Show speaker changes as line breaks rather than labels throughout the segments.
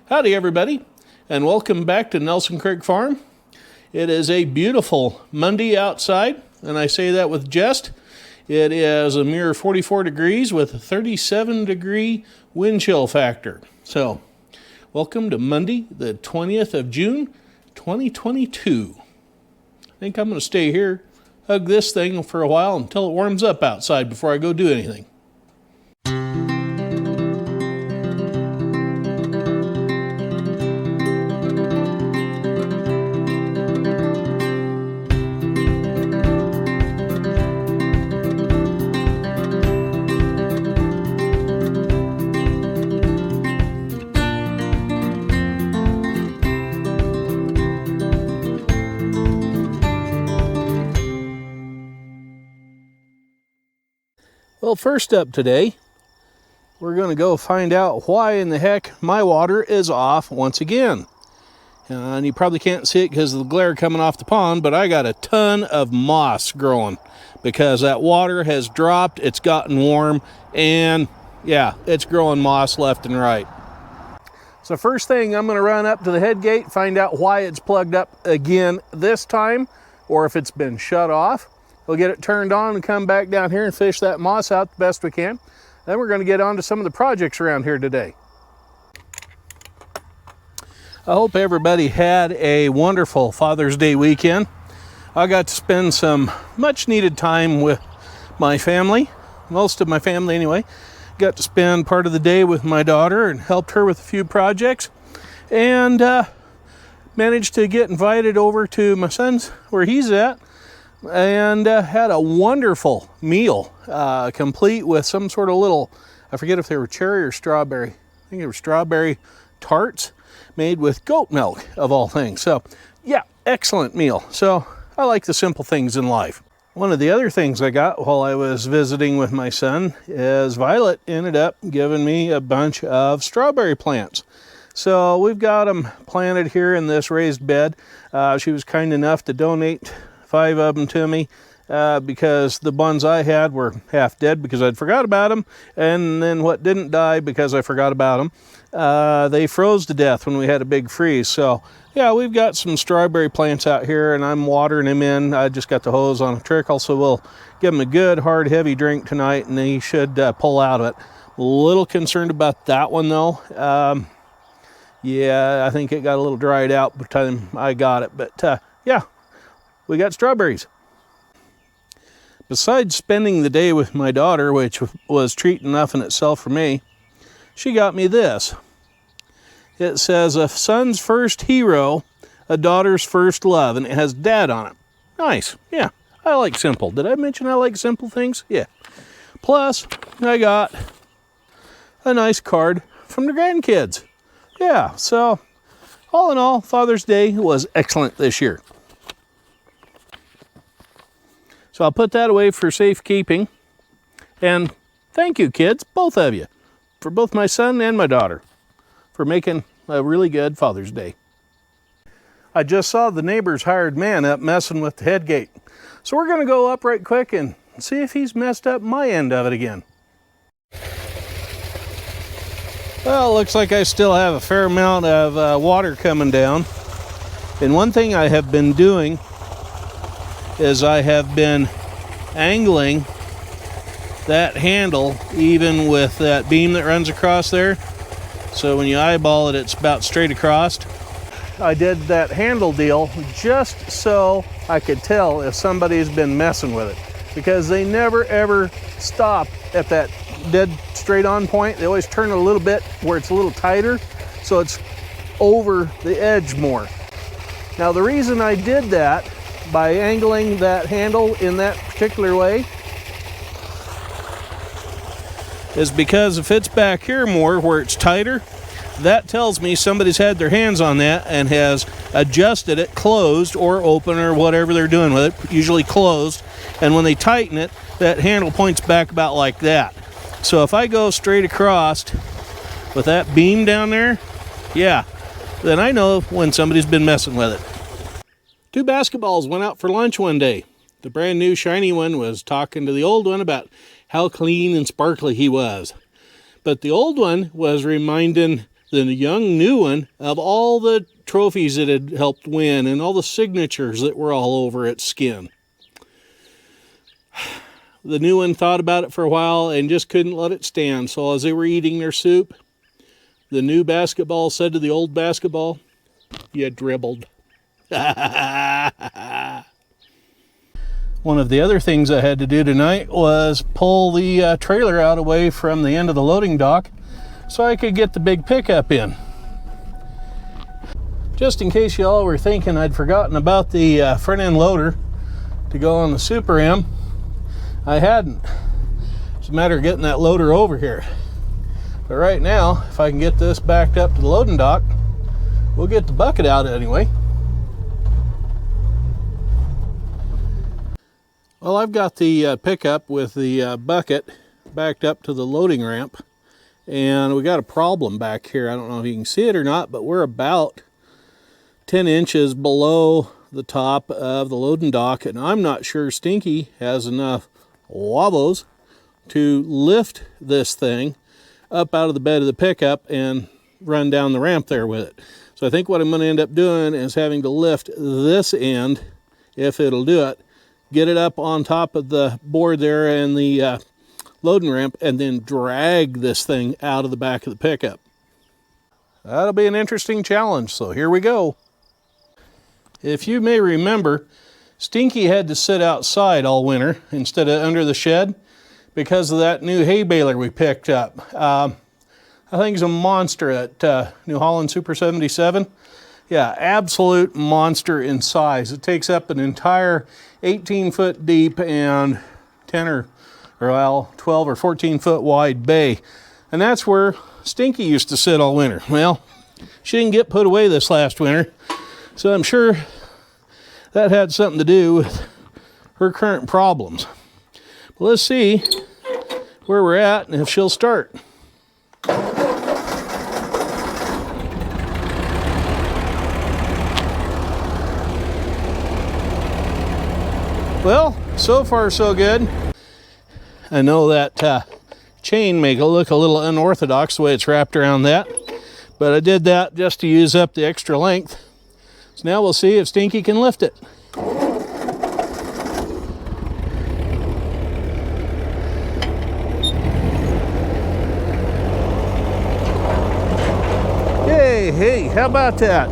Howdy everybody, and welcome back to Nelson Creek Farm. It is a beautiful Monday outside, and I say that with jest. It is a mere 44 degrees with a 37 degree wind chill factor. So, welcome to Monday, the 20th of June, 2022. I think I'm going to stay here, hug this thing for a while until it warms up outside before I go do anything. Well, first up today, we're going to go find out why in the heck my water is off once again. And you probably can't see it because of the glare coming off the pond, but I got a ton of moss growing because that water has dropped, it's gotten warm, and yeah, it's growing moss left and right. So first thing, I'm going to run up to the head gate, find out why it's plugged up again this time, or if it's been shut off. We'll get it turned on and come back down here and fish that moss out the best we can. Then we're going to get on to some of the projects around here today. I hope everybody had a wonderful Father's Day weekend. I got to spend some much needed time with my family, most of my family anyway. Got to spend part of the day with my daughter and helped her with a few projects. And managed to get invited over to my son's, where he's at, and had a wonderful meal, complete with some sort of little, I forget if they were cherry or strawberry. I think they were strawberry tarts made with goat milk, of all things. So, yeah, excellent meal. So, I like the simple things in life. One of the other things I got while I was visiting with my son is Violet ended up giving me a bunch of strawberry plants. So, we've got them planted here in this raised bed. She was kind enough to donate 5 of them to me because the ones I had were half dead because I'd forgot about them, and then what didn't die because I forgot about them, they froze to death when we had a big freeze. So yeah, we've got some strawberry plants out here and I'm watering them in. I just got the hose on a trickle, so we'll give them a good hard heavy drink tonight and they should pull out of it. A little concerned about that one though. Yeah, I think it got a little dried out by the time I got it, but yeah, we got strawberries. Besides spending the day with my daughter, which was treat enough in itself for me, she got me this. It says, a son's first hero, a daughter's first love, and it has Dad on it. Nice, yeah, I like simple. Did I mention I like simple things? Yeah. Plus, I got a nice card from the grandkids. Yeah, so all in all, Father's Day was excellent this year. So I'll put that away for safekeeping. And thank you, kids, both of you, for both my son and my daughter, for making a really good Father's Day. I just saw the neighbor's hired man up messing with the head gate. So we're going to go up right quick and see if he's messed up my end of it again. Well, looks like I still have a fair amount of water coming down. And one thing I have been doing is I have been angling that handle even with that beam that runs across there. So when you eyeball it, it's about straight across. I did that handle deal just so I could tell if somebody's been messing with it, because they never ever stop at that dead straight on point. They always turn a little bit where it's a little tighter, so it's over the edge more. Now the reason I did that by angling that handle in that particular way is because if it's back here more where it's tighter, that tells me somebody's had their hands on that and has adjusted it closed or open or whatever they're doing with it, usually closed, and when they tighten it, that handle points back about like that. So if I go straight across with that beam down there, yeah, then I know when somebody's been messing with it. 2 basketballs went out for lunch one day. The brand new shiny one was talking to the old one about how clean and sparkly he was. But the old one was reminding the young new one, of all the trophies it had helped win and all the signatures that were all over its skin. The new one thought about it for a while and just couldn't let it stand. So as they were eating their soup, the new basketball said to the old basketball, "You dribbled." One of the other things I had to do tonight was pull the trailer out away from the end of the loading dock so I could get the big pickup in. Just in case y'all were thinking I'd forgotten about the front end loader to go on the Super M, I hadn't. It's a matter of getting that loader over here. But right now, if I can get this backed up to the loading dock, we'll get the bucket out anyway. Well, I've got the pickup with the bucket backed up to the loading ramp, and we got a problem back here. I don't know if you can see it or not, but we're about 10 inches below the top of the loading dock, and I'm not sure Stinky has enough wobbles to lift this thing up out of the bed of the pickup and run down the ramp there with it. So I think what I'm going to end up doing is having to lift this end, if it'll do it, get it up on top of the board there and the loading ramp, and then drag this thing out of the back of the pickup. That'll be an interesting challenge, so here we go. If you may remember, Stinky had to sit outside all winter instead of under the shed because of that new hay baler we picked up. I think it's a monster at New Holland Super 77. Yeah, absolute monster in size. It takes up an entire 18-foot deep and 12 or 14-foot wide bay. And that's where Stinky used to sit all winter. Well, she didn't get put away this last winter, so I'm sure that had something to do with her current problems. But let's see where we're at and if she'll start. Well, so far so good. I know that chain may look a little unorthodox the way it's wrapped around that, but I did that just to use up the extra length. So now we'll see if Stinky can lift it. Hey, how about that?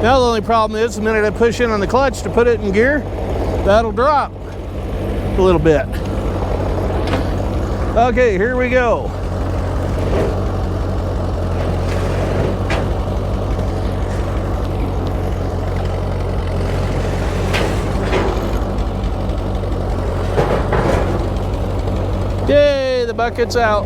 Now the only problem is the minute I push in on the clutch to put it in gear, that'll drop a little bit. Okay, here we go. Yay, the bucket's out.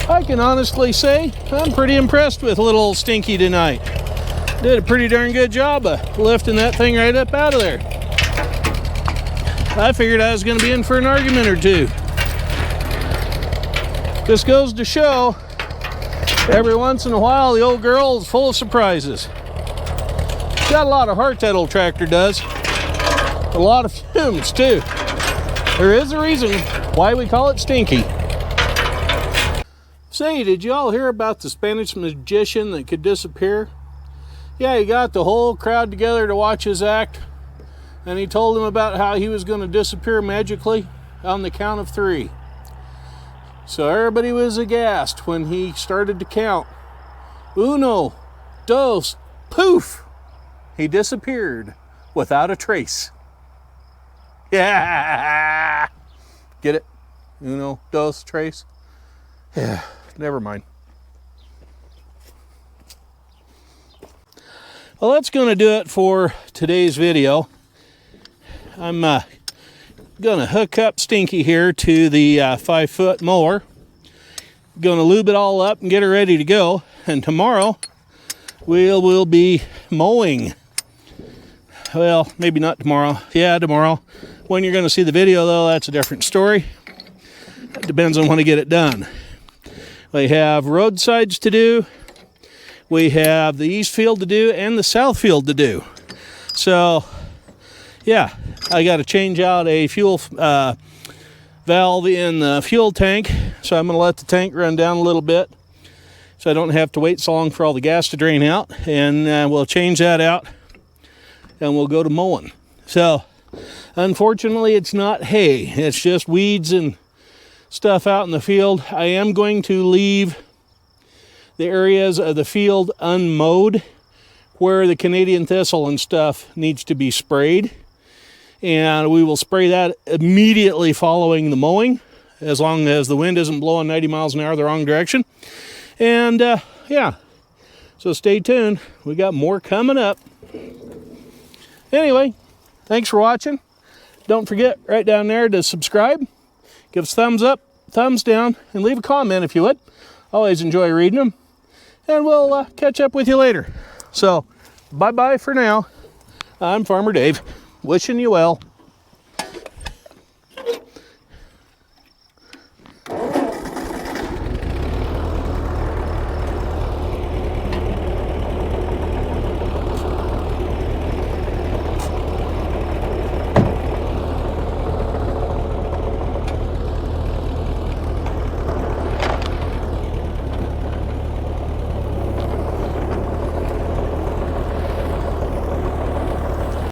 I can honestly say I'm pretty impressed with little old Stinky tonight. Did a pretty darn good job of lifting that thing right up out of there. I figured I was going to be in for an argument or two. This goes to show every once in a while the old girl is full of surprises. Got a lot of heart, that old tractor does. A lot of fumes too. There is a reason why we call it Stinky. Say, did y'all hear about the Spanish magician that could disappear? Yeah, he got the whole crowd together to watch his act, and he told them about how he was going to disappear magically on the count of 3. So everybody was aghast when he started to count. 1, 2, poof! He disappeared without a trace. Yeah! Get it? 1, 2, trace? Yeah. Never mind. Well, that's going to do it for today's video. I'm going to hook up Stinky here to the 5-foot mower. Going to lube it all up and get her ready to go. And tomorrow we'll be mowing. well, maybe not tomorrow. Yeah, tomorrow. When you're going to see the video, though, that's a different story. It depends on when I get it done. We have roadsides to do. We have the east field to do and the south field to do. So, yeah, I got to change out a fuel valve in the fuel tank. So I'm going to let the tank run down a little bit so I don't have to wait so long for all the gas to drain out. And we'll change that out and we'll go to mowing. So, unfortunately, it's not hay. It's just weeds and stuff out in the field. I am going to leave the areas of the field unmowed where the Canadian thistle and stuff needs to be sprayed. And we will spray that immediately following the mowing, as long as the wind isn't blowing 90 miles an hour the wrong direction. And yeah, so stay tuned. We got more coming up. Anyway, thanks for watching. Don't forget right down there to subscribe. Give us a thumbs up, thumbs down, and leave a comment if you would. Always enjoy reading them. And we'll catch up with you later. So, bye-bye for now. I'm Farmer Dave, wishing you well.